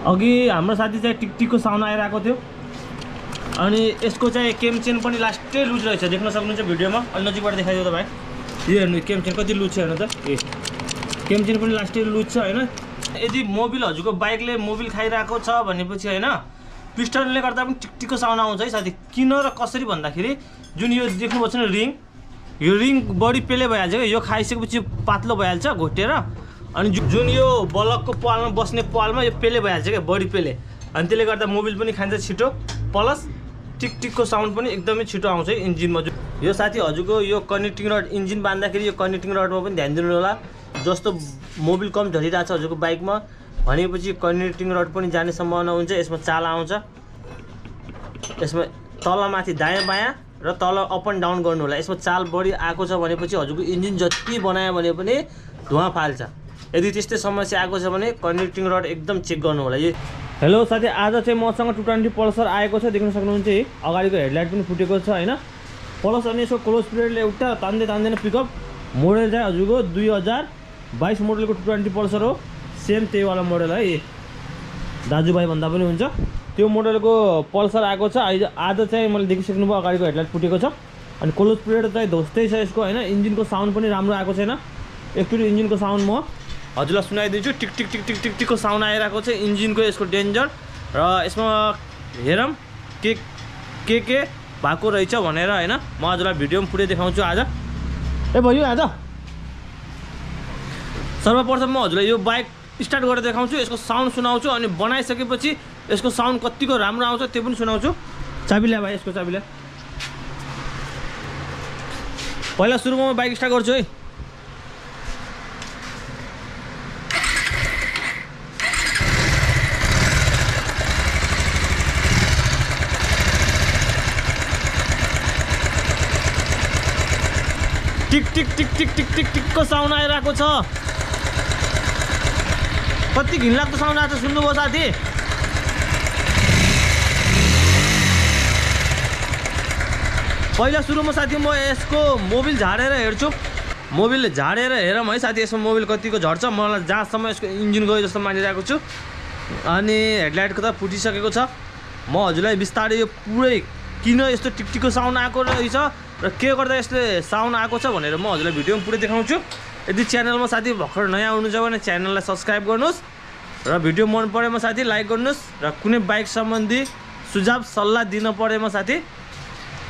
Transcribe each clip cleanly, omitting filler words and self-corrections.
अघि हाम्रो साथी चाहिँ टिकटिकको साउन्ड आइरहेको थियो अनि यसको चाहिँ केम चेन पनि लास्टै लुज रहेछ देख्न सक्नुहुन्छ भिडियोमा अलि नजिकबाट देखाइदियो त भाइ यो हेर्नु केम चेन कति लुज छ हेर्नु त ए केम चेन पनि लास्टै लुज छ हैन यदि मोबिल हजुरको बाइकले मोबिल खाइरहेको छ भनेपछि हैन पिस्टनले गर्दा पनि टिकटिकको साउन्ड आउँछ है साथी किन र कसरी भन्दाखेरि जुन यो देख्नुभएको छ नि रिङ यो रिङ बडी पेले भइहाल्छ यो खाइसकेपछि पातलो भइहाल्छ घोटेर अनि जुन यो बलकको पालमा बस्ने पालमा यो पेले भइहाल्छ क्या बडी पेले अनि त्यसले गर्दा मोबिल पनि खान्छ छिटो प्लस टिकटिकको साउन्ड पनि एकदमै छिटो आउँछ इन्जिनमा यो साथी हजुरको यो कनेक्टिङ रड इन्जिन बाँध्दाखेरि यो कनेक्टिङ रडमा पनि ध्यान दिनु होला जस्तो मोबिल कम झरिरहेको छ हजुरको बाइकमा भनेपछि कनेक्टिङ रड पनि जाने सम्भावना हुन्छ यसमा चाल आउँछ यसमा तल माथि दायाँ बायाँ र तल अप एन्ड डाउन गर्नु होला यसमा चाल बढी आएको छ भनेपछि हजुरको इन्जिन जति बनायो भने पनि धुवा फाल्छ यदि त्यस्तै समस्या आएको छ भने कनेक्टिङ रड एकदम चेक गर्नु होला यो हेलो साथी आज चाहिँ मसँग 220 पल्सर आएको छ देख्न सक्नुहुन्छ है अगाडिको हेडलाइट पनि फुटेको छ हैन प्लस अनि यसको क्लोज पिरियडले एउटा तान्दैन पिकअप मोडल चाहिँ हजुरको 2022 मोडलको 220 पल्सर हो सेम त्यही वाला मोडल है दाजुभाइ भन्दा पनि हुन्छ त्यो मोडलको पल्सर आएको छ आज चाहिँ मैले देखिसक्नुभयो अगाडिको हेडलाइट फुटेको छ अनि क्लोज पिरियड चाहिँ ध्वस्तै छ यसको हैन इन्जिनको साउन्ड पनि राम्रो आएको छैन एकचोटि इन्जिनको साउन्ड म हजुरलाई सुनाइदिन्छु टिक टिक टिक टिक टिक टिकको साउन्ड आइरहेको छ इन्जिनको यसको डेन्जर र यसमा हेरौँ के भएको रहेछ भनेर हैन म हजुरलाई भिडियोमा पुरै देखाउँछु आज ए भयो आज सर्वप्रथम म हजुरलाई यो बाइक स्टार्ट गरेर देखाउँछु यसको साउन्ड सुनाउँछु अनि बनाइसकेपछि यसको साउन्ड कतिको राम्रो आउँछ त्यो पनि सुनाउँछु चाबी ल्या भाइ यसको चाबी ल्या पहिला सुरुमा म बाइक स्टार्ट गर्छु है टिक टिक टिक टिक टिक टिक टिकको साउन्ड आइरहेको छ कति घिनलाग्दो साउन्ड आएको छ सुन्नुभयो साथी पहिला सुरुमा साथी म यसको मोबिल झाडेर हेर्छु मोबिलले झाडेर हेरौँ है साथी यसको मोबिल कतिको झर्छ मलाई जहाँसम्म यसको इन्जिन गयो जस्तो मानिरहेको छु अनि हेडलाइटको त फुटिसकेको छ म हजुरलाई बिस्तारै यो पुरै किन यस्तो टिकटिकको साउन्ड आएको रहेछ र के गर्दा यसले साउन्ड आएको छ भनेर म हजुरलाई भिडियोमा पुरै देखाउँछु यदि च्यानलमा साथी भर्खर नयाँ आउनुहुन्छ भने च्यानललाई सब्सक्राइब गर्नुहोस् र भिडियो मन परेमा साथी लाइक गर्नुहोस् र कुनै बाइक सम्बन्धी सुझाव सल्लाह दिन परेमा साथी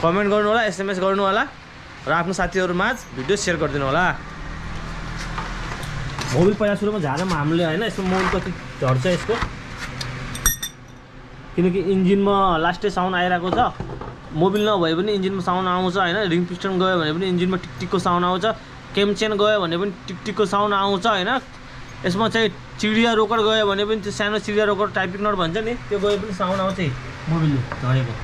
कमेन्ट गर्नु होला एसएमएस गर्नु होला र आफ्नो साथीहरूमाझ भिडियो सेयर गरिदिनु होला मोबिल पहिला सुरुमा झारेमा हामीले हैन यसको मोबिल कति झर्छ यसको किनकि इन्जिनमा लास्टै साउन्ड आइरहेको छ मोबिल नभए पनि इन्जिनमा साउन्ड आउँछ हैन रिङ पिस्टन गयो भने पनि इन्जिनमा टिकटिकको साउन्ड आउँछ केम चेन गयो भने पनि टिकटिकको साउन्ड आउँछ हैन यसमा चाहिँ चिडिया रोकर गयो भने पनि त्यो सानो चिडिया रोकर टाइपिङ नट भन्छ नि त्यो गयो पनि साउन्ड आउँछ है मोबिलले झरेको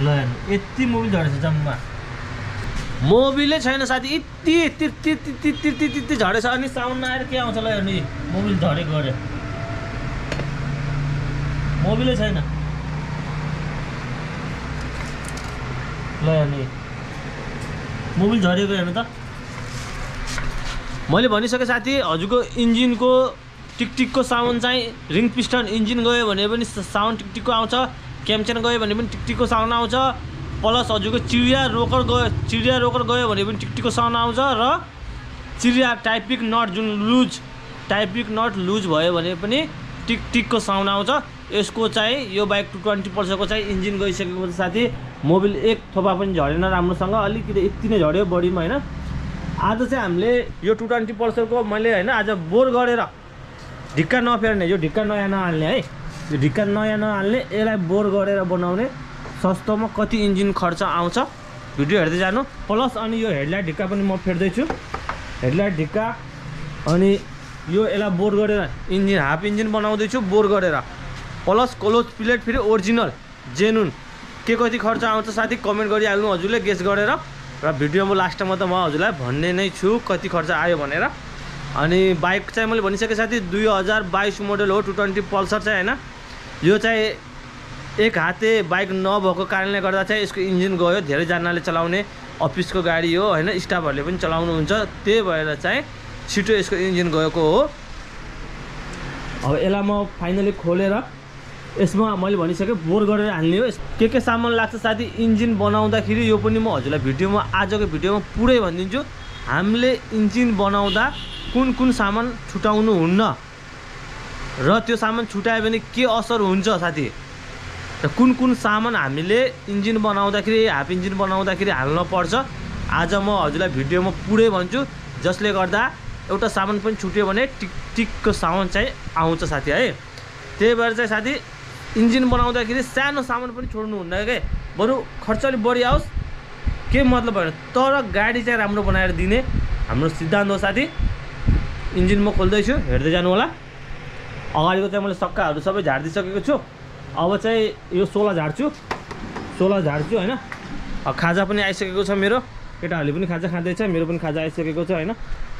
ल हेर्नु यति मोबिल झरेछ जम्मा मोबिलै छैन साथी यति झरेछ अनि साउन्ड नआएर के आउँछ ल हेर्नु मोबिल झरेको गरे मोबिलै छैन ल हेर्नु मोबिल झरेको हेर्नु त मैले भनिसकेँ साथी हजुरको इन्जिनको टिकटिकको साउन्ड चाहिँ रिङ पिस्टन इन्जिन गयो भने पनि साउन्ड टिकटिकको आउँछ केमचेन गयो भने पनि टिकटिकको साउन्ड आउँछ प्लस हजुरको चिडिया रोकर गयो भने पनि टिकटिकको साउन्ड आउँछ र चिडिया टाइपिक नट जुन टाइपिक नट लुज भयो भने पनि टिकटिकको साउन्ड आउँछ यसको चाहिँ यो बाइक 220 पल्सरको चाहिँ इन्जिन गइसकेपछि साथी मोबिल एक थोपा पनि झरेन राम्रोसँग अलिकति यति नै झऱ्यो बडीमा हैन आज चाहिँ हामीले यो 220 पल्सरको मैले हैन आज बोर गरेर ढिक्का नफेर्ने यो ढिक्का नयाँ नहाल्ने है यो ढिक्का नयाँ नहाल्ने यसलाई बोर गरेर बनाउने सस्तोमा कति इन्जिन खर्च आउँछ भिडियो हेर्दै जानु प्लस अनि यो हेडलाइट ढिक्का पनि म फेर्दैछु हेडलाइट ढिक्का अनि यो यसलाई बोर गरेर इन्जिन हाफ इन्जिन बनाउँदैछु बोर गरेर प्लस क्लोज प्लेट फेरि ओरिजिनल जेनुन के कति खर्च आउँछ साथी कमेन्ट गरिहाल्नु हजुरले गेस गरेर र भिडियोमा लास्टमा त म हजुरलाई भन्ने नै छु कति खर्च आयो भनेर अनि बाइक चाहिँ मैले भनिसकेँ साथी 2022 मोडल हो 220 पल्सर चाहिँ हैन यो चाहिँ एक हाते बाइक नभएको कारणले गर्दा चाहिँ यसको इन्जिन गयो धेरैजनाले चलाउने अफिसको गाडी हो हैन स्टाफहरूले पनि चलाउनुहुन्छ त्यही भएर चाहिँ छिटो यसको इन्जिन गएको हो अब यसलाई म फाइनली खोलेर यसमा मैले भनिसकेँ बोर गरेर हाल्ने हो। के सामान लाग्छ साथी इन्जिन बनाउँदाखेरि, यो पनि म हजुरलाई भिडियोमा आजको भिडियोमा पुरै भनिदिन्छु। हामीले इन्जिन बनाउँदा कुन सामान छुटाउनु हुन्न र त्यो सामान छुटायो भने के असर हुन्छ साथी, र कुन सामान हामीले इन्जिन बनाउँदाखेरि हाफ इन्जिन बनाउँदाखेरि हाल्न पर्छ, आज म हजुरलाई भिडियोमा पुरै भन्छु। जसले गर्दा एउटा सामान पनि छुट्यो भने टिकको साउन्ड चाहिँ आउँछ साथी है। त्यही भएर चाहिँ साथी इन्जिन बनाउँदाखेरि सानो सामान पनि छोड्नु हुन्न के, बरु खर्च अलि बढी आओस् के मतलब भएन, तर गाडी चाहिँ राम्रो बनाएर दिने हाम्रो सिद्धान्त हो साथी। इन्जिन म खोल्दैछु, हेर्दै जानु होला। अगाडिको चाहिँ मैले सक्काहरू सबै झारिदिइसकेको छु। अब चाहिँ यो 16 झार्छु हैन। खाजा पनि आइसकेको छ मेरो, केटाहरूले पनि खाजा खाँदैछ, मेरो पनि खाजा आइसकेको छ हैन।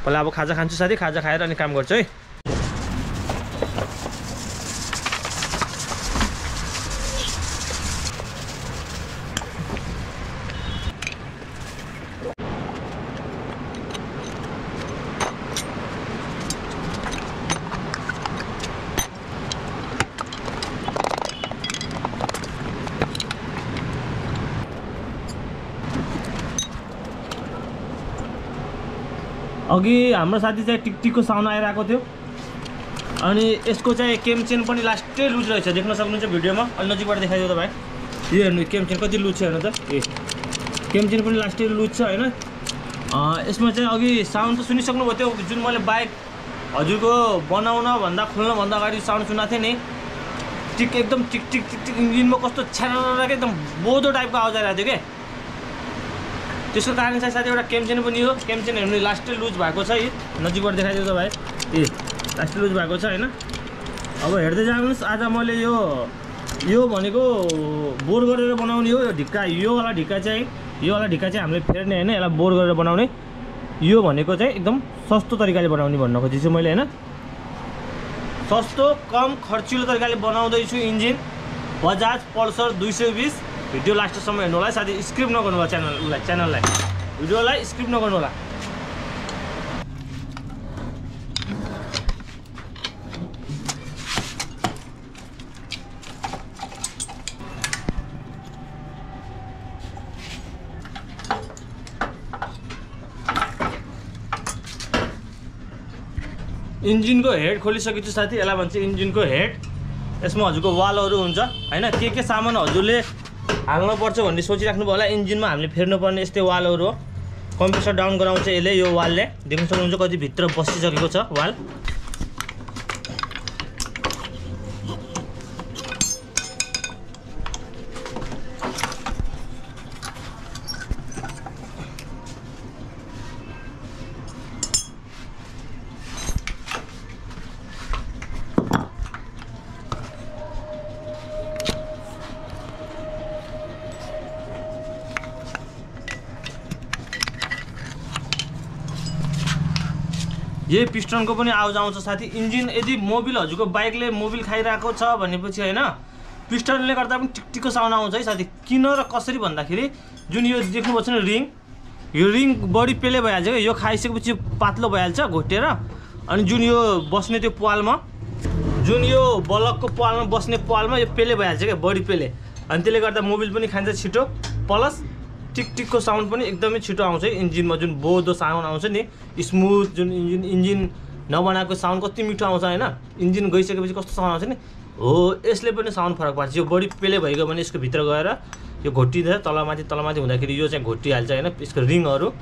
पहिला अब खाजा खान्छु साथी, खाजा खाएर अनि काम गर्छु है। अघि हाम्रो साथी चाहिँ टिकटिकको साउन्ड आइरहेको थियो अनि यसको चाहिँ केम चेन पनि लास्टै लुज रहेछ, देख्न सक्नुहुन्छ भिडियोमा। अलि नजिकबाट देखाइदियो त भाइ, यो हेर्नु केम चेन कति लुज छ हेर्नु त। केम चेन पनि लास्टै लुज छ हैन। यसमा चाहिँ अघि साउन्ड त सुनिसक्नुभयो थियो, जुन मैले बाइक हजुरको बनाउन भन्दा खोल्न भन्दा अगाडि साउन्ड सुनाएको थिएँ नि, एकदम टिक टिक इन्जिनमा कस्तो छ्यारा के एकदम बोधो टाइपको आवाज आइरहेको थियो के। त्यसको कारण चाहिँ साथी एउटा केम चेन पनि हो, केम चेन हेर्नु लास्टै लुज भएको छ। नजिकबाट देखाइदियो त भाइ, लास्टै लुज भएको छ हैन। अब हेर्दै जानुहोस्। आज मैले यो भनेको बोर गरेर बनाउने हो। यो ढिक्का, यो वाला ढिक्का चाहिँ हामीले फेर्ने हैन, यसलाई बोर गरेर बनाउने। यो भनेको चाहिँ एकदम सस्तो तरिकाले बनाउने भन्न खोजेछु मैले हैन। सस्तो कम खर्चिलो तरिकाले बनाउँदैछु इन्जिन बजाज पल्सर 220। भिडियो लास्टसम्म हेर्नु होला साथी, स्किप नगर्नु होला च्यानललाई भिडियोलाई स्किप नगर्नु होला। इन्जिनको हेड खोलिसकेछु साथी, यसलाई भन्छ इन्जिनको हेड। यसमा हजुरको वालहरू हुन्छ हैन, के सामान हजुरले हाल्नु पर्छ भन्ने सोचिराख्नु भयो होला। इन्जिनमा हामीले फेर्नुपर्ने यस्तै वालहरू हो। कम्प्रेसर डाउन गराउँछ यसले, यो वालले देख्न सक्नुहुन्छ कति भित्र बसिसकेको छ वाल। यही पिस्टनको पनि आवाज आउँछ साथी। इन्जिन यदि मोबिल हजुरको बाइकले मोबिल खाइरहेको छ भनेपछि हैन, पिस्टनले गर्दा पनि टिकटिकको साउन्ड आउँछ है साथी। किन र कसरी भन्दाखेरि जुन यो देख्नुभएको छ नि रिङ, यो रिङ बढी पेले भइहाल्छ क्या। यो खाइसकेपछि पातलो भइहाल्छ घोटेर, अनि जुन यो बस्ने त्यो पालमा, जुन यो बलकको पालमा बस्ने पालमा यो पेले भइहाल्छ क्या, बढी पेले। अनि त्यसले गर्दा मोबिल पनि खान्छ छिटो, प्लस टिकटिकको साउन्ड पनि एकदमै छिटो आउँछ है इन्जिनमा। जुन बोधो साउन्ड आउँछ नि, स्मुथ, जुन इन्जिन नबनाएको साउन्ड कति मिठो आउँछ हैन। इन्जिन गइसकेपछि कस्तो साउन्ड आउँछ नि, हो यसले पनि साउन्ड फरक पार्छ। यो बढी पेले भइगयो भने यसको भित्र गएर यो घोटिँदैन, तलमाथि हुँदाखेरि यो चाहिँ घोटिहाल्छ हैन यसको रिङहरू।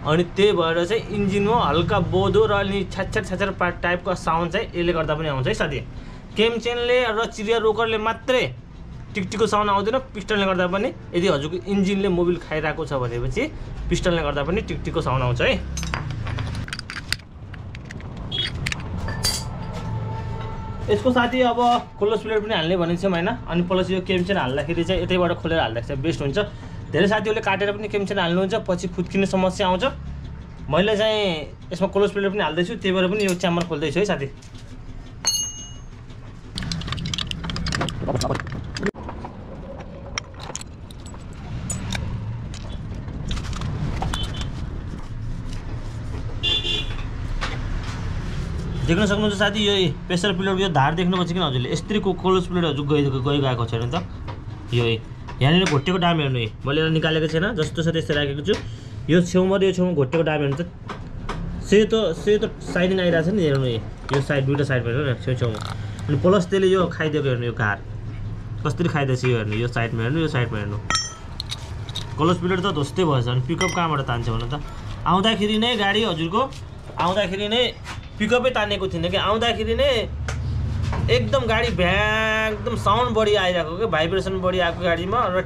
अनि त्यही भएर चाहिँ इन्जिनमा हल्का बोधो र अलि छ्याछ्यार टाइपको साउन्ड चाहिँ यसले गर्दा पनि आउँछ है साथी। केम चेनले र चिरिया रोकरले मात्रै टिकटिकको साउन्ड आउँदैन, पिस्टनले गर्दा पनि। यदि हजुरको इन्जिनले मोबिल खाइरहेको छ भनेपछि पिस्टनले गर्दा पनि टिकटिकको साउन्ड आउँछ है। यसको साथी अब क्लोज प्लेट पनि हाल्ने भनेको छौँ हैन। अनि प्लस यो केम चेन हाल्दाखेरि चाहिँ यतैबाट खोलेर हाल्दा चाहिँ बेस्ट हुन्छ। धेरै साथीहरूले काटेर पनि केम चेन हाल्नुहुन्छ, पछि फुत्किने समस्या आउँछ। मैले चाहिँ यसमा क्लोज प्लेट पनि हाल्दैछु, त्यही भएर पनि यो च्याम्बर खोल्दैछु है साथी। देख्न सक्नुहुन्छ साथी यो प्रेसर प्लेटको यो धार देख्नुपर्छ किन हजुरले यस्तरी क्लोज प्लेट हजुर गएको छैन त यो यहाँनिर घोटेको डाम हेर्नु मैले यसलाई निकालेको छैन जस्तो छ त्यस्तै राखेको छु यो छेउमा र यो छेउमा घोटेको डाम हेर्नु त सेतो साइडिङ आइरहेको छ नि हेर्नु यो साइड दुईवटा साइडमा हेर्नु न छेउछेउमा अनि प्लस त्यसले यो खाइदिएको हेर्नु यो कार कसरी खाइदिएछ यो हेर्नु यो साइडमा हेर्नु यो साइडमा हेर्नु क्लोज प्लेट त ध्वस्तै भएछ अनि पिकअप कहाँबाट तान्छ भन त आउँदाखेरि नै गाडी हजुरको आउँदाखेरि नै पिकअपै तानेको थिएन कि आउँदाखेरि नै एकदम गाडी एकदम साउन्ड बढी आइरहेको क्या भाइब्रेसन बढी आएको गाडीमा र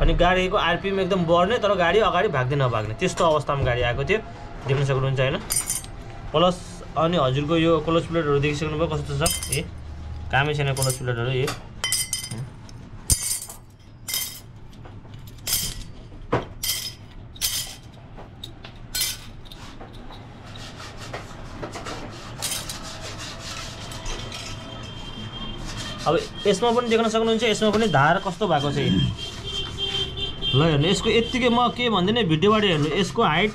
अनि गाडीको आरपिएम एकदम बढ्ने तर गाडी अगाडि भाग्दै नभाग्ने त्यस्तो अवस्थामा गाडी आएको थियो देख्न सक्नुहुन्छ होइन प्लस अनि हजुरको यो क्लोज प्लेटहरू देखिसक्नुभयो कस्तो छ कामै छैन क्लोज प्लेटहरू अब यसमा पनि देख्न सक्नुहुन्छ यसमा पनि धार कस्तो भएको छ ल हेर्नु यसको यत्तिकै म के भन्दिनँ भिडियोबाट हेर्नु यसको हाइट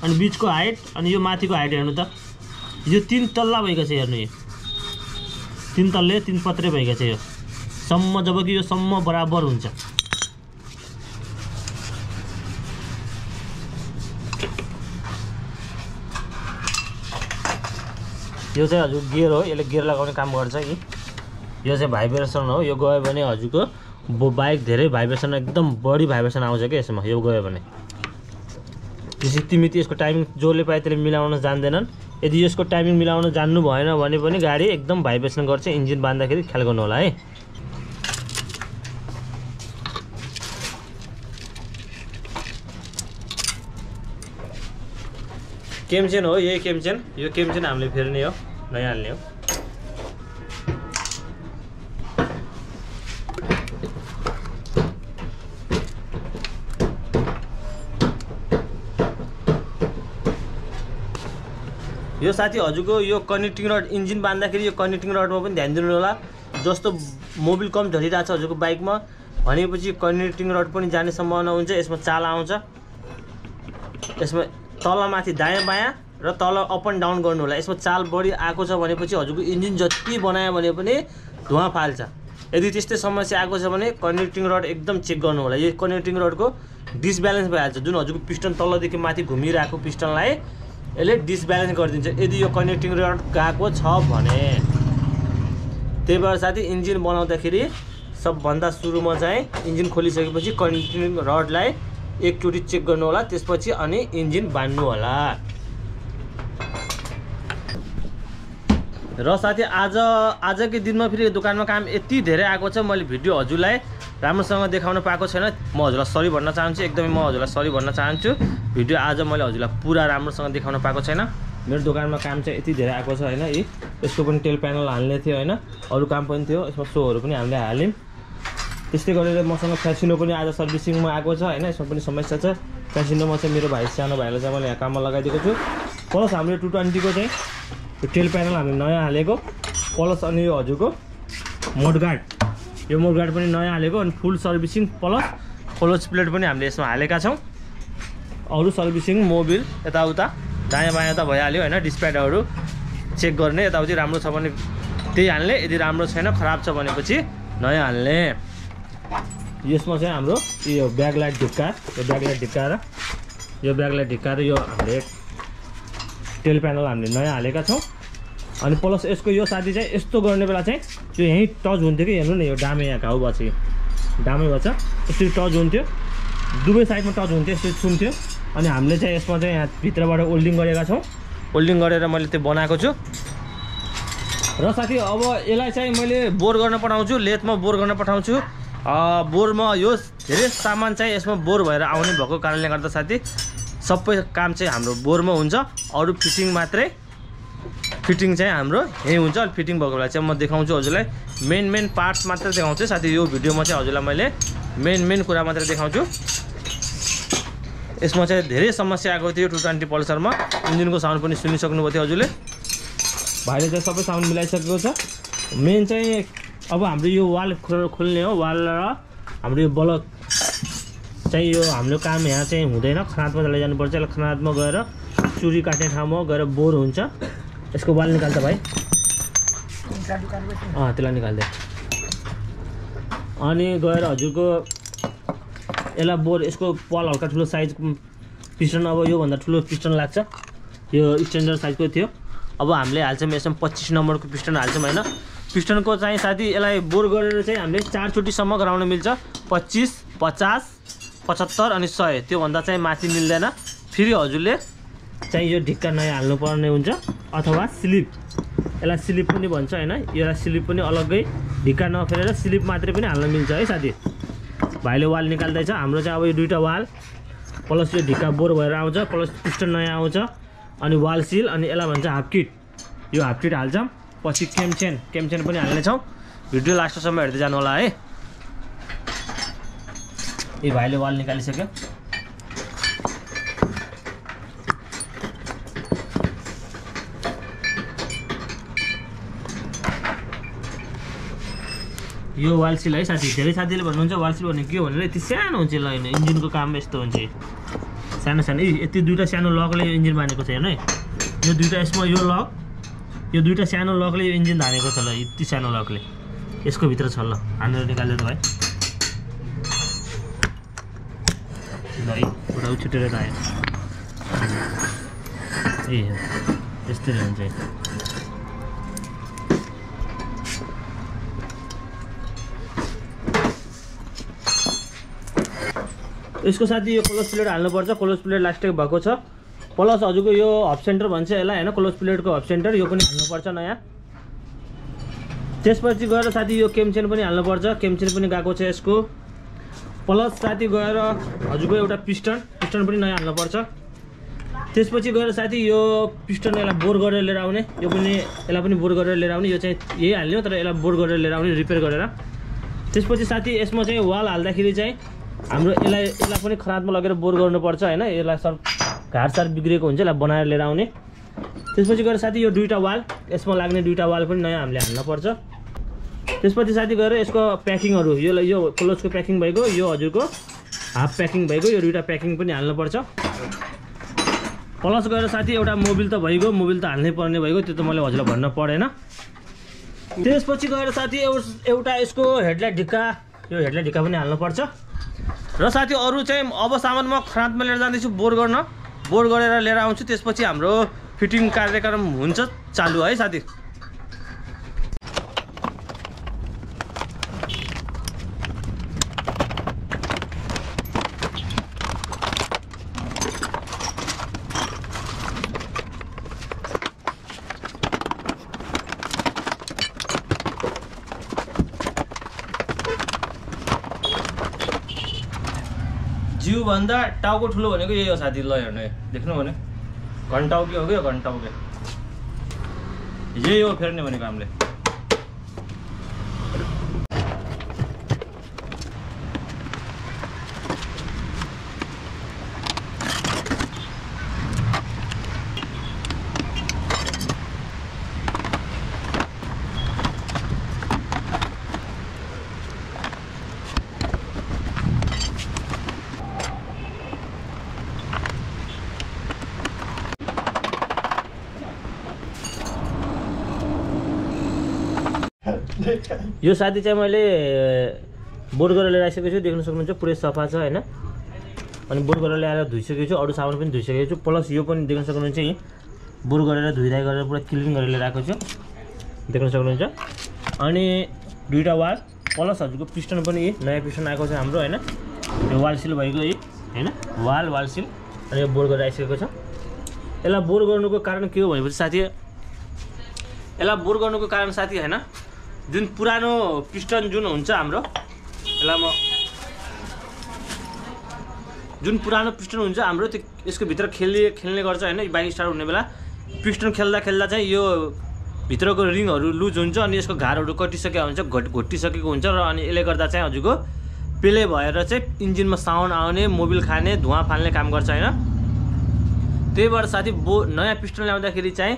अनि बिचको हाइट अनि यो माथिको हाइट हेर्नु त यो 3 तल्ला भइएको छ हेर्नु यो 3 तल्ले 3 पत्रे भइएको छ यो सम्म जबकि यो सम्म बराबर हुन्छ यो चाहिँ हजुर गियर हो यसले गियर लगाउने काम गर्छ कि यो चाहिँ भाइब्रेसन हो यो गयो भने हजुरको बाइक धेरै भाइब्रेसन एकदम बढी भाइब्रेसन आउँछ क्या यसमा यो गयो भने त्यसै तिमी यसको टाइमिङ जसले पाए त्यसले मिलाउन जान्दैनन् यदि यसको टाइमिङ मिलाउन जान्नु भएन भने पनि गाडी एकदम भाइब्रेसन गर्छ इन्जिन बान्दाखेरि ख्याल गर्नु होला है केमचेन हो यही केमचेन यो केमचेन हामीले फेर्ने हो नयाँ हाल्ने हो यो साथी हजुरको यो कनेक्टिङ रड इन्जिन बान्दाखेरि यो कनेक्टिङ रडमा पनि ध्यान दिनु होला जस्तो मोबिल कम झरिरहेको छ हजुरको बाइकमा भनेपछि कनेक्टिङ रड पनि जाने सम्भावना हुन्छ यसमा चाल आउँछ यसमा तल माथि दायाँ बायाँ र तल अप एन्ड डाउन गर्नु होला यसमा चाल बढी आएको छ भनेपछि हजुरको इन्जिन जति बनायो भने पनि धुवा फाल्छ यदि त्यस्तै समस्या आएको छ भने कनेक्टिङ रड एकदम चेक गर्नु होला यो कनेक्टिङ रडको डिसब्यालेन्स भइहाल्छ जुन हजुरको पिस्टन तलदेखि माथि घुमिरहेको पिस्टनलाई यसले डिसब्यालेन्स गरिदिन्छ यदि यो कनेक्टिङ रड गएको छ भने त्यही भएर साथी इन्जिन बनाउँदाखेरि सबभन्दा सुरुमा चाहिँ इन्जिन खोलिसकेपछि कनेक्टिङ रडलाई एकचोटि चेक गर्नु होला त्यसपछि अनि इन्जिन बान्नु होला र साथी आजकै दिनमा फेरि दोकानमा काम यति धेरै आएको छ मैले भिडियो हजुरलाई राम्रोसँग देखाउन पाएको छैन म हजुरलाई सरी भन्न चाहन्छु एकदमै म हजुरलाई सरी भन्न चाहन्छु भिडियो आज मैले हजुरलाई पुरा राम्रोसँग देखाउन पाएको छैन मेरो दोकानमा काम चाहिँ यति धेरै आएको छ होइन यसको पनि टेल प्यानल हाल्ने थियो होइन अरू काम पनि थियो यसमा सोहरू पनि हामीले हाल्यौँ त्यस्तै गरेर मसँग फ्यासिनो पनि आज सर्भिसिङमा आएको छ होइन यसमा पनि समस्या छ फ्यासिनोमा चाहिँ मेरो भाइ सानो भाइलाई चाहिँ मैले यहाँ काममा लगाइदिएको छु प्लस हाम्रो 220 को चाहिँ टेल प्यानल हामीले नयाँ हालेको प्लस अनि यो हजुरको मोडगार्ड यो मोडगार्ड पनि नयाँ हालेको अनि फुल सर्भिसिङ प्लस क्लोज प्लेट पनि हामीले यसमा हालेका छौँ अरू सर्भिसिङ मोबिल यताउता दायाँ बायाँ त भइहाल्यो होइन डिस्प्याडहरू चेक गर्ने यताउति राम्रो छ भने त्यही हाल्ने यदि राम्रो छैन खराब छ भनेपछि नयाँ हाल्ने यसमा चाहिँ हाम्रो यो ब्याकलाइट ढिक्का यो ब्याकलाइट ढिक्का र यो हामीले टेल प्यानल हामीले नयाँ हालेका छौँ अनि प्लस यसको यो साथी चाहिँ यस्तो गर्ने बेला चाहिँ यो यहीँ टच हुन्थ्यो कि हेर्नु न यो डामे यहाँ घाउ भएको छ डामे भएको छ यसरी टच हुन्थ्यो दुवै साइडमा टच हुन्थ्यो यसरी छुन्थ्यो अनि हामीले चाहिँ यसमा चाहिँ यहाँ भित्रबाट ओल्डिङ गरेका छौँ ओल्डिङ गरेर मैले त्यो बनाएको छु र साथी अब यसलाई चाहिँ मैले बोर गर्न पठाउँछु लेथमा बोर गर्न पठाउँछु बोरमा यो धेरै सामान चाहिँ यसमा बोर भएर आउने भएको कारणले गर्दा साथी सबै काम चाहिँ हाम्रो बोरमा हुन्छ अरू फिटिङ मात्रै फिटिङ चाहिँ हाम्रो यही हुन्छ अनि फिटिङ भएको बेला चाहिँ म देखाउँछु हजुरलाई मेन पार्ट्स मात्रै देखाउँछु साथी यो भिडियोमा चाहिँ हजुरलाई मैले मेन कुरा मात्रै देखाउँछु यसमा चाहिँ धेरै समस्या आएको थियो 220 पल्सरमा इन्जिनको साउन्ड पनि सुनिसक्नुभएको थियो हजुरले भाइले चाहिँ सबै साउन्ड मिलाइसकेको छ मेन चाहिँ अब हाम्रो यो वाल खोल्ने हो वाल र हाम्रो यो बल्ब चाहिँ यो हाम्रो काम यहाँ चाहिँ हुँदैन खनातमा लैजानुपर्छ खनातमा गएर चुरी काट्ने ठाउँमा गएर बोर हुन्छ यसको वाल निकाल्छ भाइ त्यसलाई निकाल्दै अनि गएर हजुरको यसलाई बोर यसको पल हल्का ठुलो साइज पिस्टन अब योभन्दा ठुलो पिस्टन लाग्छ यो स्ट्यान्डर्ड साइजको थियो अब हामीले हाल्छौँ यसमा 25 नम्बरको पिस्टन हाल्छौँ हैन पिस्टनको चाहिँ साथी यसलाई बोर गरेर चाहिँ हामीले 4 चोटिसम्म गराउन मिल्छ 25 50 75 अनि 100 त्योभन्दा चाहिँ माथि मिल्दैन फेरि हजुरले चाहिँ यो ढिक्का नयाँ हाल्नुपर्ने हुन्छ अथवा स्लिप यसलाई स्लिप पनि भन्छ हैन यसलाई स्लिप पनि अलग्गै ढिक्का नफेरेर स्लिप मात्रै पनि हाल्न मिल्छ है साथी भाइले वाल निकाल्दैछ हाम्रो चाहिँ अब यो दुईटा वाल प्लस यो ढिक्का बोर भएर आउँछ प्लस पिस्टन नयाँ आउँछ अनि वाल सिल अनि यसलाई भन्छ हाफ किट यो हाफ किट हाल्छौँ पछि केमचेन पनि हाल्नेछौँ भिडियो लास्टसम्म हेर्दै जानु होला है यो भाइले वाल निकालिसक्यो यो वाल सिल है साथी धेरै साथीले भन्नुहुन्छ वाल सिल भने के हो भनेर यति सानो हुन्छ ल हैन इन्जिनको काम यस्तो हुन्छ सानो सानो यति दुईटा सानो लकले यो इन्जिन बानेको छ हेर्नु है यो दुईटा यसमा यो लक यो दुईटा सानो लकले यो इन्जिन धानेको छ ल यति सानो लकले यसको भित्र छ ल हानेर निकाल्दै त भाइ ल पुरा छुटेर त आयो ए यस्तै हुन्छ यसको साथी यो क्लोज प्लेट हाल्नुपर्छ क्लोज प्लेट लास्टै भएको छ प्लस हजुरको यो हब सेन्टर भन्छ यसलाई हैन क्लोज प्लेटको हब सेन्टर यो पनि हाल्नुपर्छ नयाँ त्यसपछि गएर साथी यो केमचेन पनि हाल्नुपर्छ केमचेन पनि गएको छ यसको प्लस साथी गएर हजुरको एउटा पिस्टन पनि नयाँ हाल्नुपर्छ त्यसपछि गएर साथी यो पिस्टन यसलाई बोर गरेर लिएर आउने यो पनि यसलाई पनि बोर गरेर लिएर आउने यो चाहिँ यही हाल्ने हो तर यसलाई बोर गरेर लिएर आउने रिपेयर गरेर त्यसपछि साथी यसमा चाहिँ वाल हाल्दाखेरि चाहिँ हाम्रो यसलाई पनि खरादमा लगेर बोर गर्नुपर्छ हैन यसलाई सर घाटसार बिग्रेको हुन्छ यसलाई बनाएर लिएर आउने त्यसपछि गएर साथी यो दुईटा वाल यसमा लाग्ने दुईटा वाल पनि नयाँ हामीले हाल्नुपर्छ त्यसपछि साथी गएर यसको प्याकिङहरू यो क्लोजको प्याकिङ भएको यो हजुरको हाफ प्याकिङ भएको यो दुईटा प्याकिङ पनि हाल्नुपर्छ प्लस गएर साथी एउटा मोबिल त भइगयो मोबिल त हाल्नै पर्ने भइगयो त्यो त मैले हजुरलाई भन्न परेन त्यसपछि गएर साथी एउटा यसको हेडलाइट ढिक्का यो हेडलाइट ढिक्का पनि हाल्नुपर्छ र साथी अरू चाहिँ अब सामान म खरादमा लिएर जाँदैछु बोर गरेर लिएर आउँछु त्यसपछि हाम्रो फिटिङ कार्यक्रम हुन्छ चालु है साथी जिउ भन्दा टाउको ठुलो भनेको यही हो साथी ल हेर्नु देख्नु भने घन्टाउके हो क्या घन्टाउके यही हो फेर्ने भनेको हामीले यो साथी चाहिँ मैले बोर गरेर ल्याएर आइसकेको छु देख्न सक्नुहुन्छ पुरै सफा छ हैन अनि बोर गरेर ल्याएर धुइसकेको छु अरू सामान पनि धुइसकेको छु प्लस यो पनि देख्न सक्नुहुन्छ यही बोर गरेर धुइराई गरेर पुरा क्लिन गरेर ल्याएर आएको छु देख्न सक्नुहुन्छ अनि दुईटा वाल प्लस हजुरको पिस्टन पनि नयाँ पिस्टन आएको छ हाम्रो हैन यो वाल सिल भएको यही हैन वाल सिल अनि यो बोर गरेर आइसकेको छ यसलाई बोर गर्नुको कारण के हो भनेपछि साथी यसलाई बोर गर्नुको कारण साथी हैन जुन पुरानो पिस्टन जुन हुन्छ हाम्रो यसलाई म जुन पुरानो पिस्टन हुन्छ हाम्रो त्यो यसको भित्र खेल्ने गर्छ हैन बाइक स्टार्ट हुने बेला पिस्टन खेल्दा चाहिँ यो भित्रको रिङहरू लुज हुन्छ अनि यसको घारहरू कटिसकेको हुन्छ घोटिसकेको हुन्छ र अनि यसले गर्दा चाहिँ हजुरको पेले भएर चाहिँ इन्जिनमा साउन्ड आउने मोबिल खाने धुवा फाल्ने काम गर्छ हैन त्यही भएर साथी नयाँ पिस्टन ल्याउँदाखेरि चाहिँ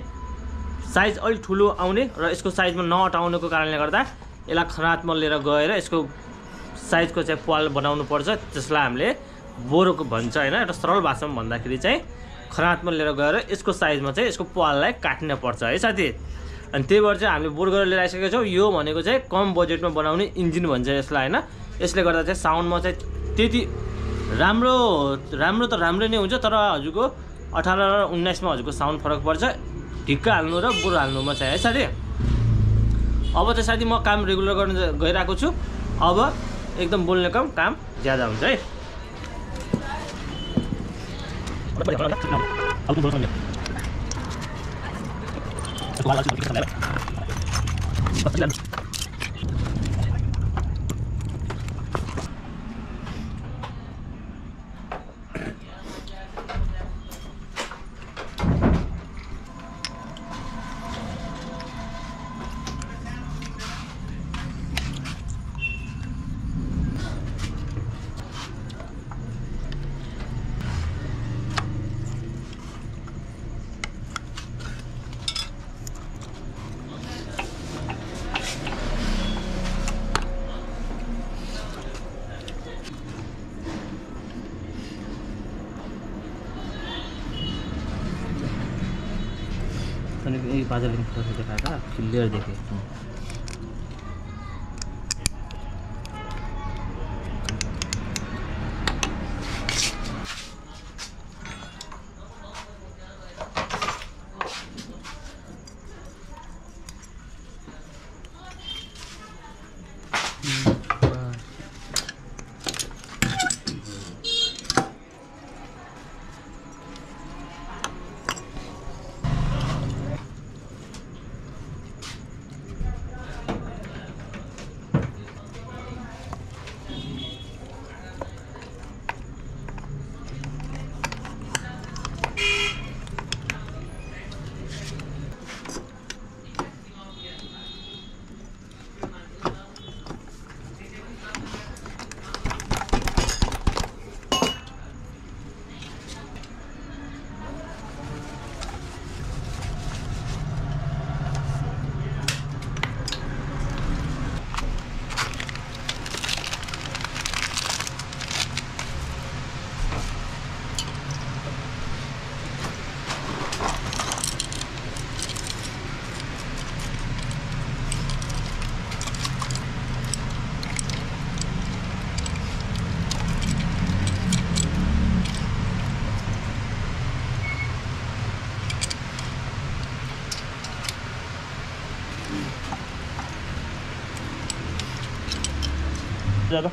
साइज अलि ठुलो आउने र यसको साइजमा नअटाउनुको कारणले गर्दा यसलाई खरादमा लिएर गएर यसको साइजको चाहिँ पाल बनाउनु पर्छ त्यसलाई हामीले बोरको भन्छ हैन एउटा सरल भाषामा भन्दाखेरि चाहिँ खरातमा लिएर गएर यसको साइजमा चाहिँ यसको पाललाई काट्न पर्छ है साथी। अनि त्यही भएर चाहिँ हामीले बोर गरेर लिएर आइसकेका छौँ। यो भनेको चाहिँ कम बजेटमा बनाउने इन्जिन भन्छ यसलाई होइन। यसले गर्दा चाहिँ साउन्डमा चाहिँ त्यति राम्रो त राम्रै नै हुन्छ, तर हजुरको 18 र 19 मा हजुरको साउन्ड फरक पर्छ। ढिक्क हाल्नु र बोर हाल्नुमा चाहिँ है साथी। अब चाहिँ साथी म काम रेगुलर गर्न गइरहेको छु। अब एकदम बोल्ने काम ज्यादा हुन्छ है। बादल देखाएगा क्लियर देखे। ज़्यादा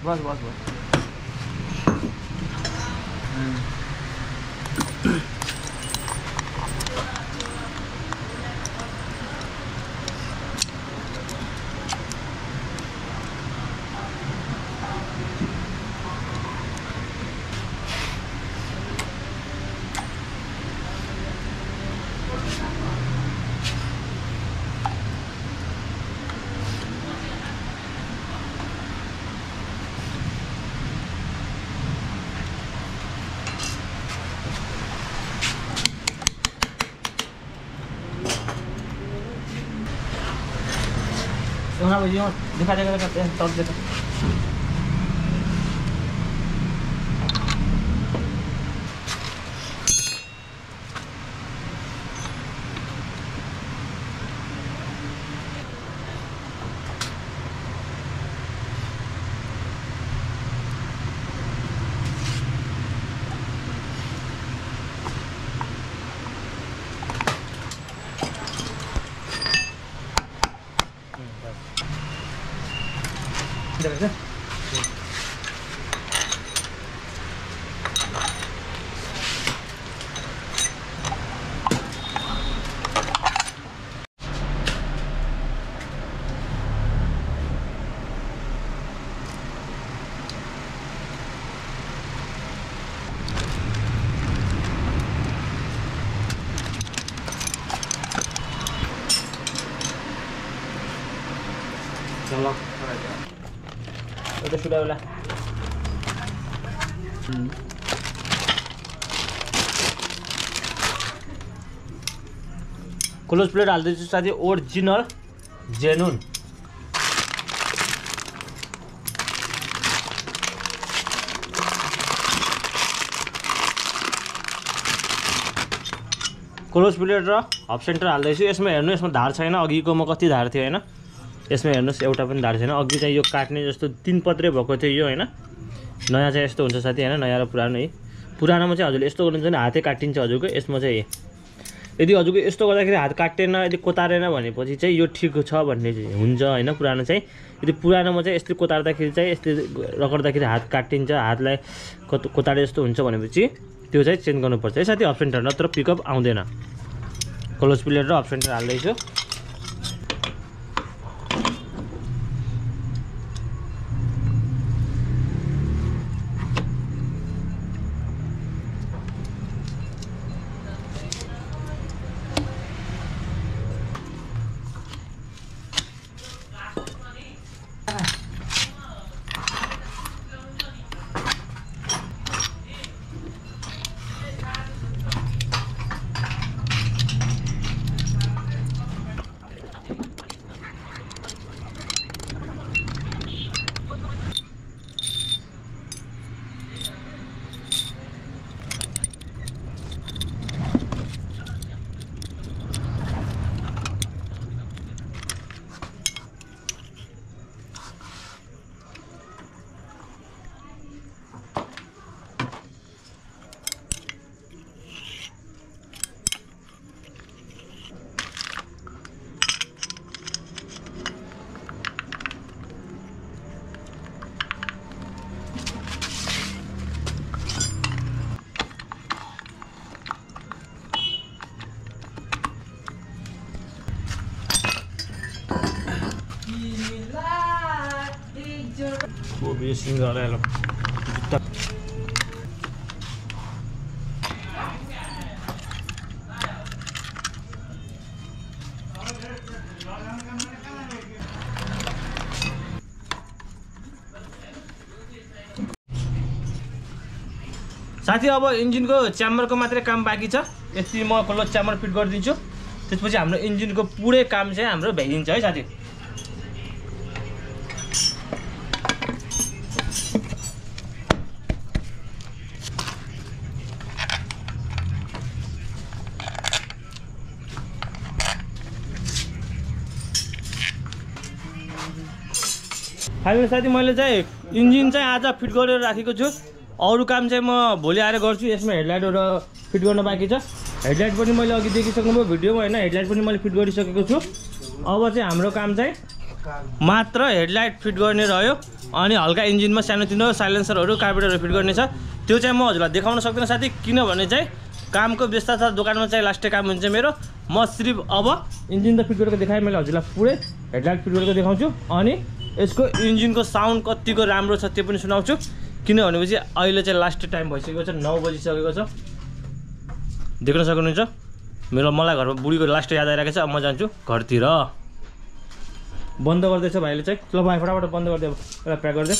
बस बस बस दिखा देगा करते हैं टॉप देता इधर चलो त्यो सुडा बेला क्लोज प्लेट हाल्दैछु साथी ओरिजिनल जेनुन क्लोज प्लेट र हाफ सेन्टर हाल्दैछु यसमा हेर्नु यसमा धार छैन अघिकोमा कति धार थियो हैन यसमा हेर्नुस् एउटा पनि धार छैन अघि चाहिँ यो काट्ने जस्तो 3 पत्रे भएको थियो यो हैन नयाँ चाहिँ यस्तो हुन्छ साथी हैन नयाँ र पुरानो है पुरानोमा चाहिँ हजुरले यस्तो गर्नुहुन्छ भने हातै काटिन्छ हजुरको यसमा चाहिँ यदि हजुरको यस्तो गर्दाखेरि हात काटेन यदि कोतारेन भनेपछि चाहिँ यो ठिक छ भन्ने हुन्छ हैन पुरानो चाहिँ यदि पुरानोमा चाहिँ यसले कोतार्दाखेरि चाहिँ यसले रगड्दाखेरि हात काटिन्छ हातलाई कोतारे जस्तो हुन्छ भनेपछि त्यो चाहिँ चेन्ज गर्नुपर्छ है साथी अफ सेन्टर नत्र पिकअप आउँदैन क्लोज प्लेट र अफ सेन्टर हाल्दैछु Bobi singgah lah. साथी अब इन्जिनको च्याम्बरको मात्रै काम बाँकी छ यति म क्लोज च्याम्बर फिट गरिदिन्छु त्यसपछि हाम्रो इन्जिनको पुरै काम चाहिँ हाम्रो भइदिन्छ है साथी फाइनली साथी मैले चाहिँ इन्जिन चाहिँ आज फिट गरेर राखेको छु अरु काम चाहिँ म भोलि आएर गर्छु यसमा हेडलाइटहरु फिट गर्न बाँकी छ हेडलाइट पनि मैले अघि देखिसक्नुभयो भिडियोमा हैन हेडलाइट पनि मैले फिट गरिसकेको छु अब चाहिँ हाम्रो काम चाहिँ मात्र हेडलाइट फिट गर्ने रह्यो अनि हल्का इन्जिनमा सानोतिनो साइलेन्सरहरु कार्बोरेटरहरु फिट गर्ने छ त्यो चाहिँ म हजुरलाई देखाउन सक्दिनँ साथी किनभने चाहिँ कामको व्यस्तता दोकानमा चाहिँ लास्टै काम हुन्छ मेरो म सिर्फ अब इन्जिन त फिट गरेको देखाएँ मैले हजुरलाई पुरै हेडलाइट फिट गरेको देखाउँछु अनि यसको इन्जिनको साउन्ड कतिको राम्रो छ त्यो पनि सुनाउँछु किनभनेपछि अहिले चाहिँ लास्ट टाइम भइसकेको छ 9 बजिसकेको छ देख्न सक्नुहुन्छ मेरो मलाई घरमा बुढीको लास्ट याद आइरहेको छ अब म जान्छु घरतिर बन्द गर्दैछ भाइले चाहिँ ल भाइ फटाफट बन्द गरिदे एउटा प्याक गरिदे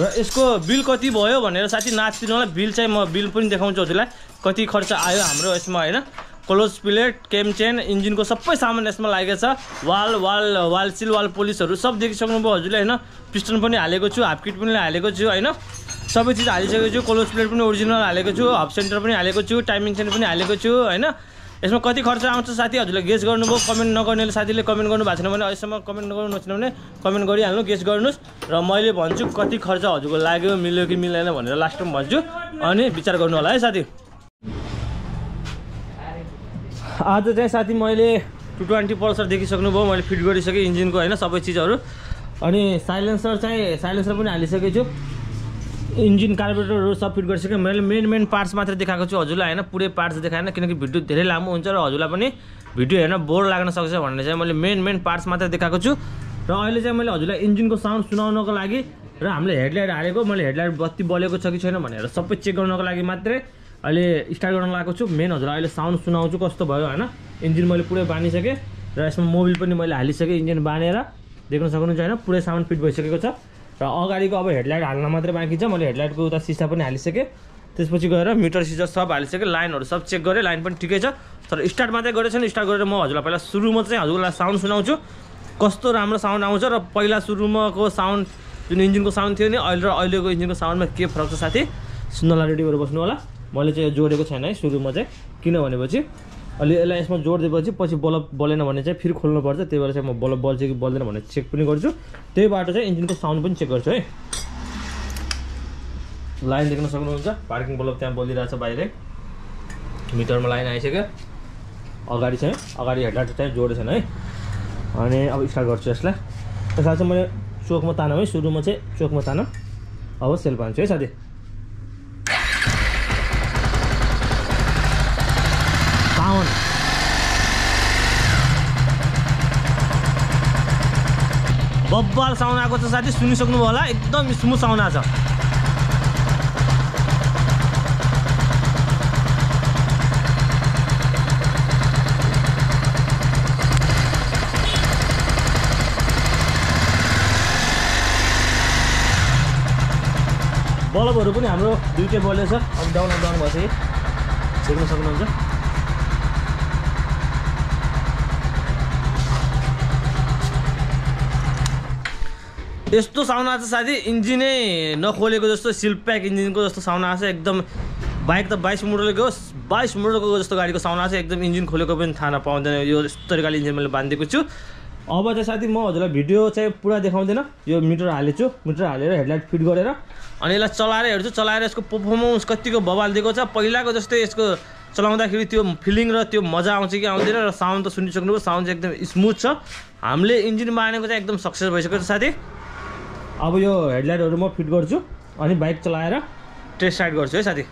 र यसको बिल कति भयो भनेर साथी नाच्दिनुलाई बिल चाहिँ म बिल पनि देखाउँछु हजुरलाई कति खर्च आयो हाम्रो यसमा हैन क्लोज प्लेट केम चेन इन्जिनको सबै सामान यसमा लागेको छ वाल सिल वाल पोलिसहरु सब देखिसक्नुभयो हजुरले हैन पिस्टन पनि हालेको छु हाफ किट पनि हालेको छु हैन सबै चीज हालिसकेको छु क्लोज प्लेट पनि ओरिजिनल हालेको छु हाफ सेन्टर पनि हालेको छु टाइमिङ चेन पनि हालेको छु हैन यसमा कति खर्च आउँछ साथी हजुरले गेस गर्नुभयो कमेन्ट नगर्नेले साथीले कमेन्ट गर्नु भएको छैन भने अहिलेसम्म कमेन्ट गर्नु नछिन भने कमेन्ट गरिहाल्नु गेस गर्नुस् र मैले भन्छु कति खर्च हजुरको लाग्यो मिल्यो कि मिलेन भनेर लास्टमा भन्छु अनि विचार गर्नु होला है साथी आज चाहिँ साथी मैले 220 पल्सर देखिसक्नुभयो मैले फिट गरिसकेँ इन्जिनको हैन सबै चीजहरु अनि साइलेन्सर पनि हालिसकेको छु इन्जिन कार्बोरेटरहरु सब फिट गरिसकेँ मैले मेन पार्ट्स मात्र देखाएको छु हजुरलाई हैन पुरै पार्ट्स देखाएन किनकि भिडियो धेरै लामो हुन्छ र हजुरलाई पनि भिडियो हेर्न बोर लाग्न सक्छ भन्ने चाहिँ मैले मेन पार्ट्स मात्र देखाएको छु र अहिले चाहिँ मैले हजुरलाई इन्जिनको साउन्ड सुनाउनको लागि र हामीले हेडलाइट हालेको मैले हेडलाइट बत्ती बलेको छ कि छैन भनेर सबै चेक गर्नको लागि मात्रै अहिले स्टार्ट गर्न लागेको छु मेन हजुरलाई अहिले साउन्ड सुनाउँछु कस्तो भयो हैन इन्जिन मैले पुरै बानिसकेँ र यसमा मोबिल पनि मैले हालिसकेँ इन्जिन बानेर देख्न सक्नुहुन्छ हैन पुरै साउन्ड फिट भइसकेको छ र अगाडिको अब हेडलाइट हाल्न मात्रै बाँकी छ मैले हेडलाइटको उता सिसा पनि हालिसकेँ त्यसपछि गएर मिटर सिजर सब हालिसकेँ लाइनहरु सब चेक गरेँ लाइन पनि ठिकै छ तर स्टार्ट मात्रै गरेको छैन स्टार्ट गरेर म हजुरलाई पहिला सुरुमा चाहिँ हजुरलाई साउन्ड सुनाउँछु कस्तो राम्रो साउन्ड आउँछ र पहिला सुरुमाको साउन्ड जुन इन्जिनको साउन्ड थियो नि अहिले र अहिलेको इन्जिनको साउन्डमा के फरक छ साथी सुन्नलाई रेडी भएर बस्नु होला मैले चाहिँ जोडेको छैन है सुरुमा चाहिँ किन भनेपछि अलि यसलाई यसमा जोडिदिएपछि पछि बल्ब बलेन भने चाहिँ फेरि खोल्नु पर्छ त्यही भएर चाहिँ म बल्ब बल्छ कि बल्दैन भनेर चेक पनि गर्छु त्यही बाटो चाहिँ इन्जिनको साउन्ड पनि चेक गर्छु है लाइन देख्न सक्नुहुन्छ पार्किङ बल्ब त्यहाँ बलिरहेछ बाहिरै मिटरमा लाइन आइसक्यो अगाडि चाहिँ अगाडि हेडलाइट चाहिँ जोडेको छैन है अनि अब स्टार्ट गर्छु यसलाई त्यसलाई चाहिँ मैले चोकमा तानौँ है सुरुमा चाहिँ चोकमा तानौँ अब सेल पान्छु है साथी साउन्ड बब्बल साउन्ड आएको छ साथी सुनिसक्नु होला एकदम स्मुथ साउन्ड आएको छ बल्बहरु पनि हाम्रो दुईटै बलेछ अब डाउन भएछ है देख्न सक्नुहुन्छ यस्तो साउन्ड आछ साथी इन्जिनै नखोलेको जस्तो सिल्प्याक इन्जिनको जस्तो साउन्ड आछ एकदम बाइक त 22 मोडलको 22 मोडलको जस्तो गाडीको साउन्ड आछ एकदम इन्जिन खोलेको पनि थाहा नपाउँदैन यो यस्तो तरिकाले इन्जिन मैले बान्दिएको छु अब चाहिँ साथी म हजुरलाई भिडियो चाहिँ पुरा देखाउँदैन यो मिटर हालेछु मिटर हालेर हेडलाइट फिट गरेर अनि यसलाई चलाएर हेर्छु चलाएर यसको परफर्मेन्स कतिको बवाल दिएको छ पहिलाको जस्तै यसको चलाउँदाखेरि त्यो फिलिङ र त्यो मजा आउँछ कि आउँदैन र साउन्ड त सुनिसक्नुभयो साउन्ड चाहिँ एकदम स्मुथ छ हामीले इन्जिन बानेको चाहिँ एकदम सक्सेस भइसक्यो साथी अब यो हेडलाइटहरु म फिट गर्छु अनि बाइक चलाएर टेस्ट राइड गर्छु है साथी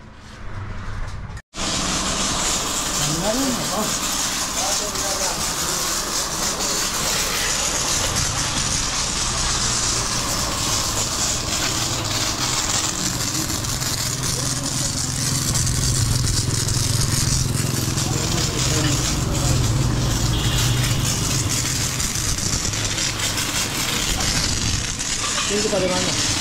Ini kita di mana?